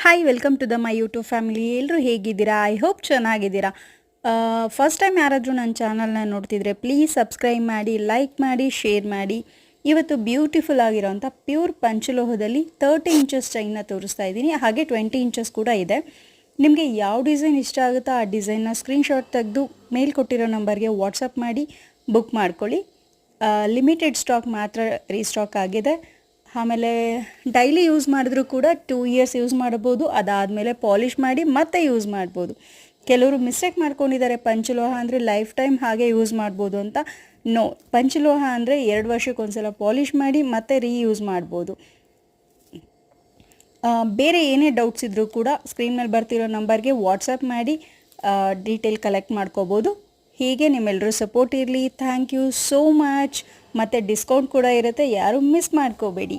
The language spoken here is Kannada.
Hi welcome to the my YouTube family. ಎಲ್ಲರೂ ಹೇಗಿದ್ದೀರಾ? ಐ ಹೋಪ್ ಚೆನ್ನಾಗಿದ್ದೀರಾ. ಫಸ್ಟ್ ಟೈಮ್ ಯಾರಾದರೂ ನನ್ನ ಚಾನಲ್ನ ನೋಡ್ತಿದ್ರೆ ಪ್ಲೀಸ್ ಸಬ್ಸ್ಕ್ರೈಬ್ ಮಾಡಿ, ಲೈಕ್ ಮಾಡಿ, ಶೇರ್ ಮಾಡಿ. ಇವತ್ತು ಬ್ಯೂಟಿಫುಲ್ ಆಗಿರೋಂಥ ಪ್ಯೂರ್ ಪಂಚಲೋಹದಲ್ಲಿ 30 ಇಂಚಸ್ ಚೈನ್ನ ತೋರಿಸ್ತಾ ಇದ್ದೀನಿ. ಹಾಗೆ 20 ಇಂಚಸ್ ಕೂಡ ಇದೆ. ನಿಮಗೆ ಯಾವ ಡಿಸೈನ್ ಇಷ್ಟ ಆಗುತ್ತೋ ಆ ಡಿಸೈನ್ನ ಸ್ಕ್ರೀನ್ಶಾಟ್ ತೆಗೆದು ಮೇಲ್ ಕೊಟ್ಟಿರೋ ನಂಬರ್ಗೆ ವಾಟ್ಸಪ್ ಮಾಡಿ ಬುಕ್ ಮಾಡ್ಕೊಳ್ಳಿ. ಲಿಮಿಟೆಡ್ ಸ್ಟಾಕ್ ಮಾತ್ರ ರೀಸ್ಟಾಕ್ ಆಗಿದೆ. ಆಮೇಲೆ ಡೈಲಿ ಯೂಸ್ ಮಾಡಿದ್ರೂ ಕೂಡ 2 ಇಯರ್ಸ್ ಯೂಸ್ ಮಾಡ್ಬೋದು. ಅದಾದಮೇಲೆ ಪಾಲಿಷ್ ಮಾಡಿ ಮತ್ತೆ ಯೂಸ್ ಮಾಡ್ಬೋದು. ಕೆಲವರು ಮಿಸ್ಟೇಕ್ ಮಾಡ್ಕೊಂಡಿದ್ದಾರೆ, ಪಂಚಲೋಹ ಅಂದರೆ ಲೈಫ್ ಟೈಮ್ ಹಾಗೆ ಯೂಸ್ ಮಾಡ್ಬೋದು ಅಂತ. ನೋ, ಪಂಚಲೋಹ ಅಂದರೆ 2 ವರ್ಷಕ್ಕೊಂದ್ಸಲ ಪಾಲಿಷ್ ಮಾಡಿ ಮತ್ತೆ ರೀಯೂಸ್ ಮಾಡ್ಬೋದು. ಬೇರೆ ಏನೇ ಡೌಟ್ಸ್ ಇದ್ದರೂ ಕೂಡ ಸ್ಕ್ರೀನ್ ಮೇಲೆ ಬರ್ತಿರೋ ನಂಬರ್ಗೆ ವಾಟ್ಸಪ್ ಮಾಡಿ ಡೀಟೇಲ್ ಕಲೆಕ್ಟ್ ಮಾಡ್ಕೋಬೋದು. ಹೀಗೆ ನಿಮ್ಮೆಲ್ಲರೂ ಸಪೋರ್ಟ್ ಇರಲಿ. Thank you so much. ಮತ್ತು ಡಿಸ್ಕೌಂಟ್ ಕೂಡ ಇರುತ್ತೆ, ಯಾರೂ ಮಿಸ್ ಮಾಡ್ಕೋಬೇಡಿ.